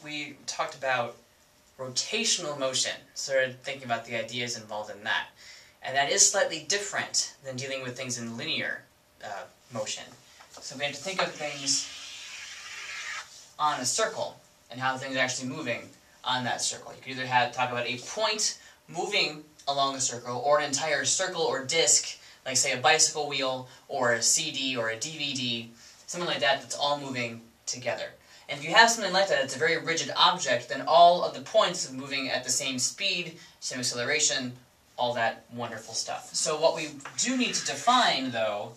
We talked about rotational motion, started thinking about the ideas involved in that. And that is slightly different than dealing with things in linear motion. So we have to think of things on a circle and how things are actually moving on that circle. You could either talk about a point moving along a circle, or an entire circle or disc, like say a bicycle wheel, or a CD, or a DVD, something like that that's all moving together. And if you have something like that, it's a very rigid object, then all of the points are moving at the same speed, same acceleration, all that wonderful stuff. So what we do need to define, though,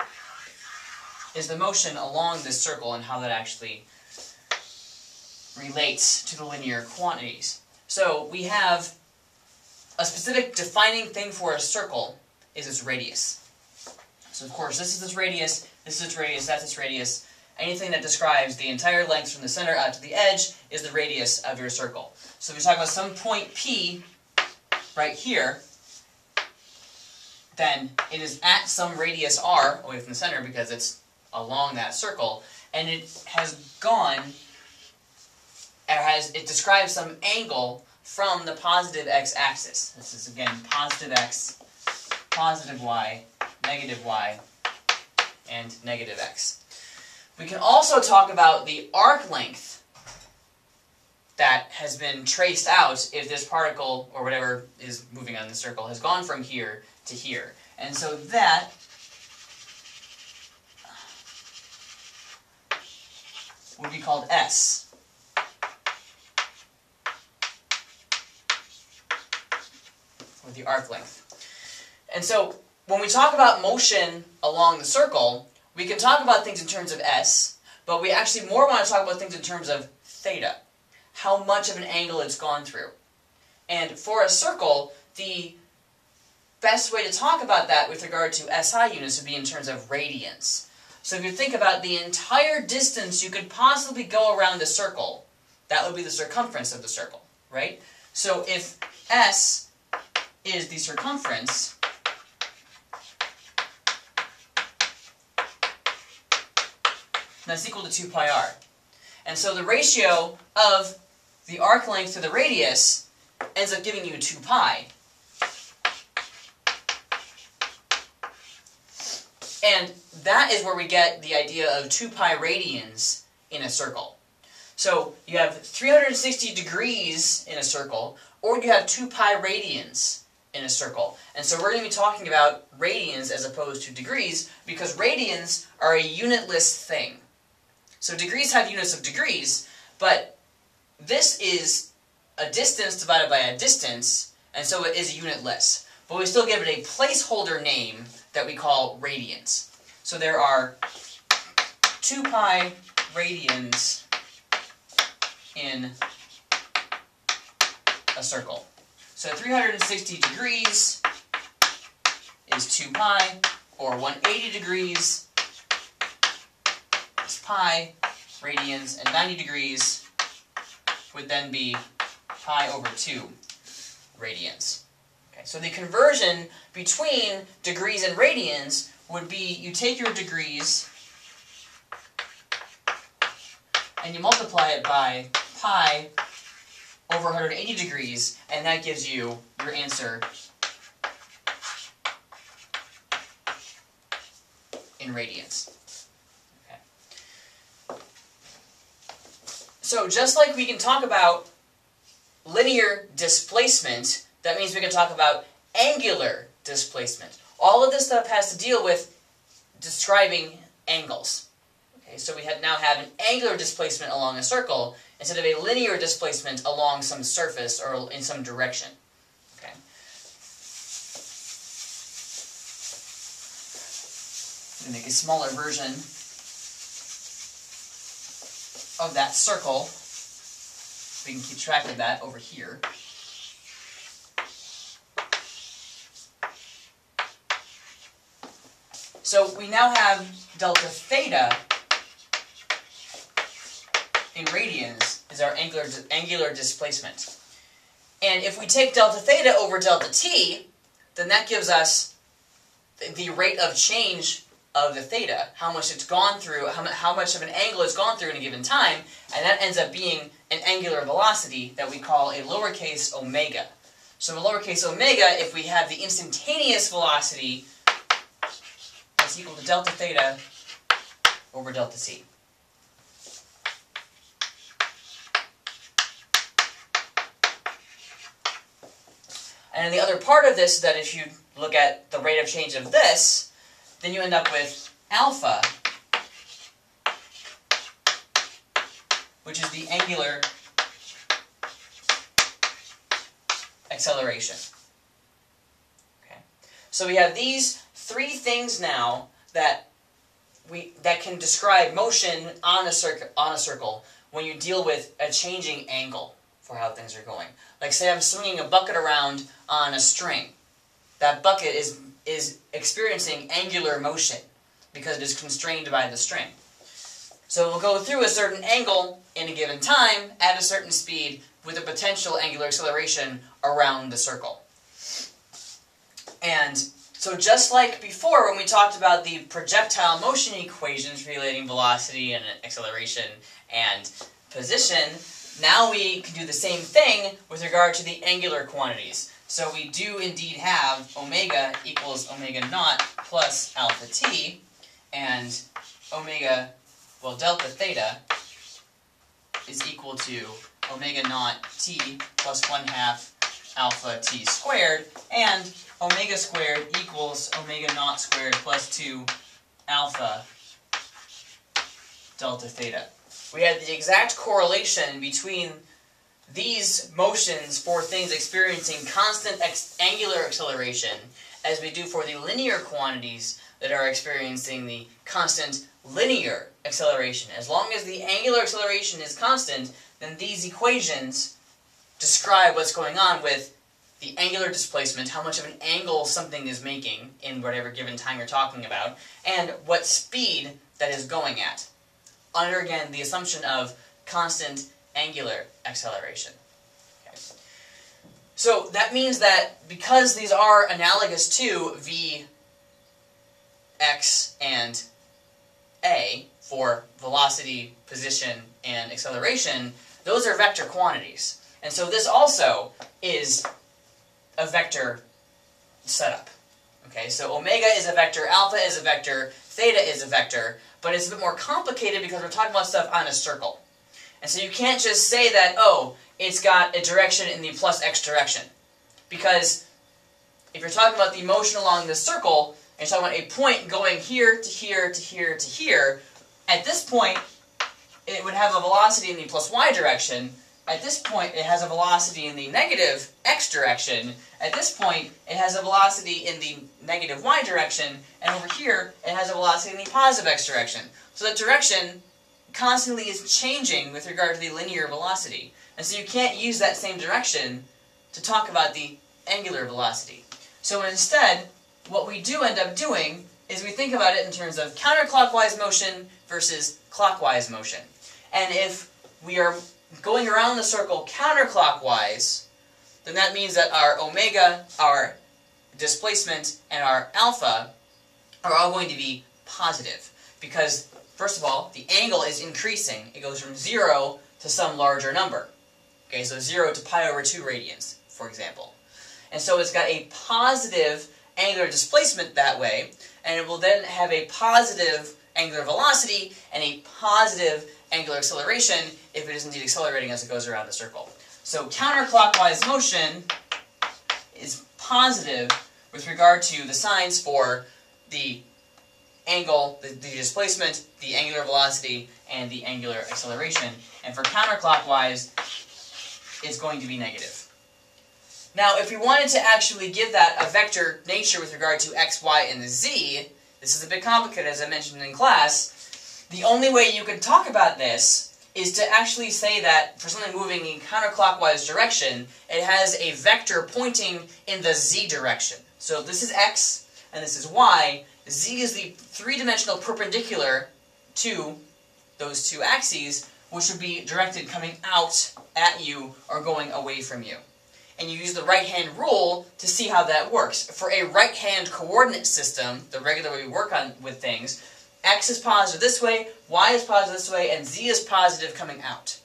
is the motion along this circle and how that actually relates to the linear quantities. So we have a specific defining thing for a circle is its radius. So of course this is its radius, this is its radius, that's its radius. Anything that describes the entire length from the center out to the edge is the radius of your circle. So if we talk about some point P right here, then it is at some radius r away from the center because it's along that circle, and it has gone, it describes some angle from the positive x-axis. This is again positive x, positive y, and negative x. We can also talk about the arc length that has been traced out if this particle, or whatever is moving on the circle, has gone from here to here. And so that would be called S. With the arc length. And so when we talk about motion along the circle, we can talk about things in terms of S, but we actually more want to talk about things in terms of theta, how much of an angle it's gone through. And for a circle, the best way to talk about that with regard to SI units would be in terms of radians. So if you think about the entire distance you could possibly go around the circle, that would be the circumference of the circle, right? So if S is the circumference, that's equal to 2 pi r. And so the ratio of the arc length to the radius ends up giving you 2 pi. And that is where we get the idea of 2 pi radians in a circle. So you have 360 degrees in a circle, or you have 2 pi radians in a circle. And so we're going to be talking about radians as opposed to degrees, because radians are a unitless thing. So degrees have units of degrees, but this is a distance divided by a distance, and so it is unitless. But we still give it a placeholder name that we call radians. So there are 2 pi radians in a circle. So 360 degrees is 2 pi, or 180 degrees is pi radians, and 90 degrees would then be pi over 2 radians. Okay, so the conversion between degrees and radians would be you take your degrees and you multiply it by pi over 180 degrees, and that gives you your answer in radians. Okay. So just like we can talk about linear displacement, that means we can talk about angular displacement. All of this stuff has to deal with describing angles. Okay, so we now have an angular displacement along a circle instead of a linear displacement along some surface or in some direction. Okay. I'm going to make a smaller version of that circle. We can keep track of that over here. So we now have delta theta in radians is our angular displacement. And if we take delta theta over delta t, then that gives us the rate of change of the theta, how much it's gone through, how much of an angle it's gone through in a given time, and that ends up being an angular velocity that we call a lowercase omega. So a lowercase omega, if we have the instantaneous velocity, that's equal to delta theta over delta t. And the other part of this is that if you look at the rate of change of this, then you end up with alpha, which is the angular acceleration. Okay. So we have these three things now that can describe motion on a circle when you deal with a changing angle for how things are going. Like say I'm swinging a bucket around on a string. That bucket is experiencing angular motion because it is constrained by the string. So it will go through a certain angle in a given time at a certain speed with a potential angular acceleration around the circle. And so just like before when we talked about the projectile motion equations relating velocity and acceleration and position, now we can do the same thing with regard to the angular quantities. So we do indeed have omega equals omega naught plus alpha t, and delta theta is equal to omega naught t plus 1/2 alpha t squared, and omega squared equals omega naught squared plus 2 alpha delta theta. We had the exact correlation between these motions for things experiencing constant angular acceleration as we do for the linear quantities that are experiencing the constant linear acceleration. As long as the angular acceleration is constant, then these equations describe what's going on with the angular displacement, how much of an angle something is making in whatever given time you're talking about, and what speed that is going at, under, again, the assumption of constant angular acceleration. Okay. So that means that because these are analogous to v, x, and a for velocity, position, and acceleration, those are vector quantities. And so this also is a vector setup. Okay, so omega is a vector, alpha is a vector, theta is a vector, but it's a bit more complicated because we're talking about stuff on a circle. And so you can't just say that, oh, it's got a direction in the plus x direction. Because if you're talking about the motion along this circle, and you're talking about a point going here to here to here to here, at this point, it would have a velocity in the plus y direction. At this point, it has a velocity in the negative x direction. At this point, it has a velocity in the negative y direction. And over here, it has a velocity in the positive x direction. So that direction constantly is changing with regard to the linear velocity. And so you can't use that same direction to talk about the angular velocity. So instead, what we do end up doing is we think about it in terms of counterclockwise motion versus clockwise motion. And if we are going around the circle counterclockwise, then that means that our omega, our displacement, and our alpha are all going to be positive. Because, first of all, the angle is increasing. It goes from 0 to some larger number. Okay, so 0 to pi over 2 radians, for example. And so it's got a positive angular displacement that way, and it will then have a positive angular velocity and a positive angular acceleration if it is indeed accelerating as it goes around the circle. So counterclockwise motion is positive with regard to the signs for the angle, the displacement, the angular velocity, and the angular acceleration. And for counterclockwise, it's going to be negative. Now, if we wanted to actually give that a vector nature with regard to x, y, and the z, this is a bit complicated, as I mentioned in class. The only way you can talk about this is to actually say that for something moving in counterclockwise direction, it has a vector pointing in the z direction. So if this is x and this is y, z is the three-dimensional perpendicular to those two axes, which would be directed coming out at you or going away from you. and you use the right-hand rule to see how that works. For a right-hand coordinate system, the regular way we work on with things, x is positive this way, y is positive this way, and z is positive coming out.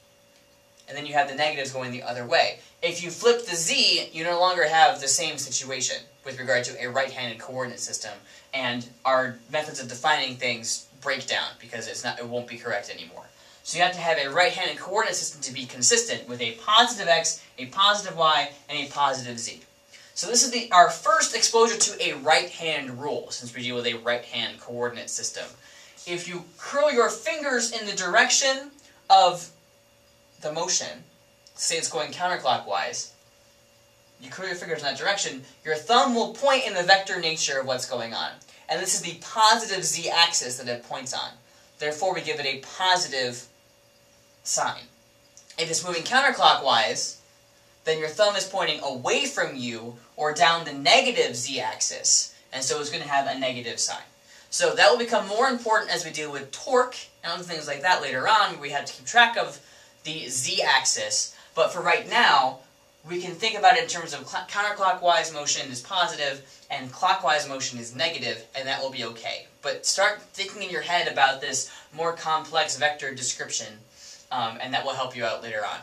And then you have the negatives going the other way. If you flip the z, you no longer have the same situation with regard to a right-handed coordinate system, and our methods of defining things break down because it won't be correct anymore. So you have to have a right-handed coordinate system to be consistent with a positive x, a positive y, and a positive z. So this is our first exposure to a right-hand rule, since we deal with a right-hand coordinate system. If you curl your fingers in the direction of the motion, say it's going counterclockwise, you curl your fingers in that direction, your thumb will point in the vector nature of what's going on. And this is the positive z-axis that it points on. Therefore, we give it a positive sign. If it's moving counterclockwise, then your thumb is pointing away from you or down the negative z-axis, and so it's going to have a negative sign. So that will become more important as we deal with torque and other things like that later on, where we have to keep track of the z-axis. But for right now, we can think about it in terms of counterclockwise motion is positive and clockwise motion is negative, and that will be okay. But start thinking in your head about this more complex vector description, and that will help you out later on.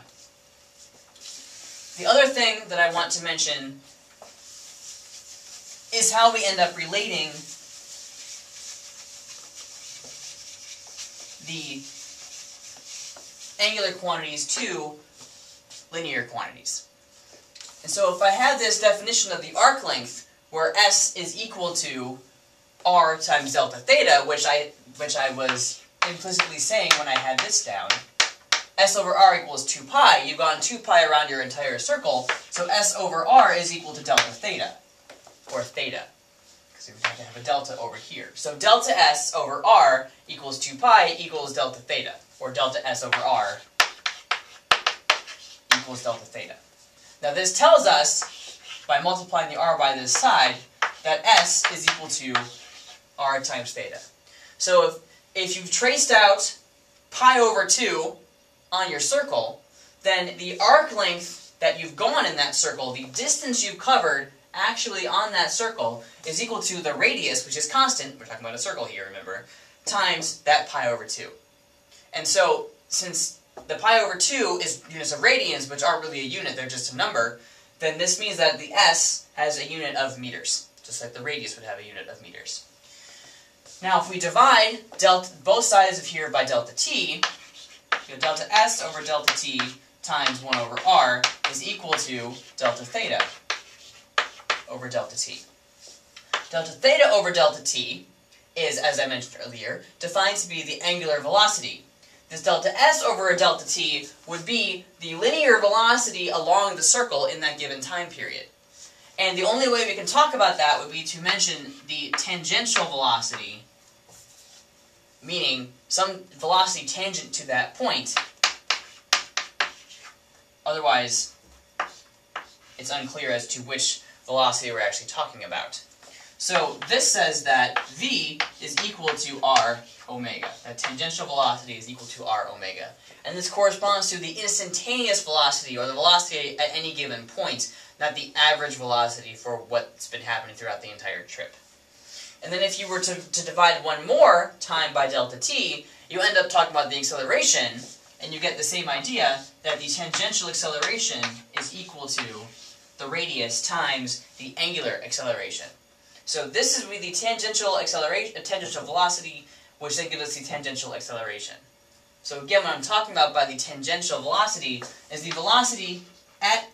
The other thing that I want to mention is how we end up relating the angular quantities to linear quantities. And so if I had this definition of the arc length, where s is equal to r times delta theta, which I was implicitly saying when I had this down, s over r equals 2 pi. You've gone 2 pi around your entire circle, so s over r is equal to delta theta, or theta, because we have to have a delta over here. So delta s over r equals 2 pi equals delta theta, or delta s over r equals delta theta. Now this tells us, by multiplying the r by this side, that s is equal to r times theta. So if you've traced out pi over 2 on your circle, then the arc length that you've gone in that circle, the distance you've covered actually on that circle, is equal to the radius, which is constant, we're talking about a circle here, remember, times that pi over 2. And so, since the pi over 2 is units of radians, which aren't really a unit, they're just a number, then this means that the s has a unit of meters, just like the radius would have a unit of meters. Now, if we divide both sides of here by delta t, you know, delta s over delta t times 1 over r is equal to delta theta over delta t. Delta theta over delta t is, as I mentioned earlier, defined to be the angular velocity. This delta s over a delta t would be the linear velocity along the circle in that given time period. And the only way we can talk about that would be to mention the tangential velocity, meaning some velocity tangent to that point. Otherwise, it's unclear as to which velocity we're actually talking about. So this says that v is equal to r omega. That tangential velocity is equal to r omega. And this corresponds to the instantaneous velocity, or the velocity at any given point, not the average velocity for what's been happening throughout the entire trip. And then if you were to divide one more time by delta t, you end up talking about the acceleration, and you get the same idea, that the tangential acceleration is equal to the radius times the angular acceleration. So this is the tangential acceleration, tangential velocity, which then gives us the tangential acceleration. So again, what I'm talking about by the tangential velocity is the velocity at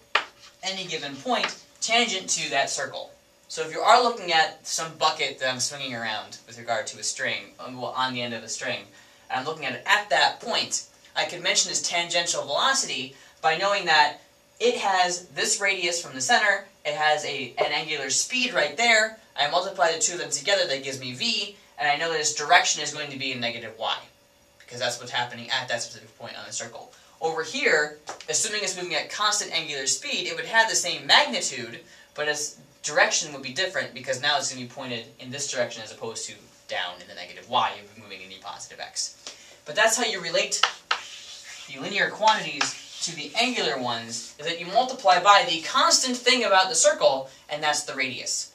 any given point tangent to that circle. So if you are looking at some bucket that I'm swinging around with regard to a string, on the end of a string, and I'm looking at it at that point, I can mention this tangential velocity by knowing that it has this radius from the center, it has an angular speed right there, I multiply the two of them together, that gives me v, and I know that its direction is going to be a negative y, because that's what's happening at that specific point on the circle. Over here, assuming it's moving at constant angular speed, it would have the same magnitude, but its direction would be different, because now it's going to be pointed in this direction as opposed to down in the negative y, moving in the positive x. But that's how you relate the linear quantities to the angular ones is that you multiply by the constant thing about the circle, and that's the radius.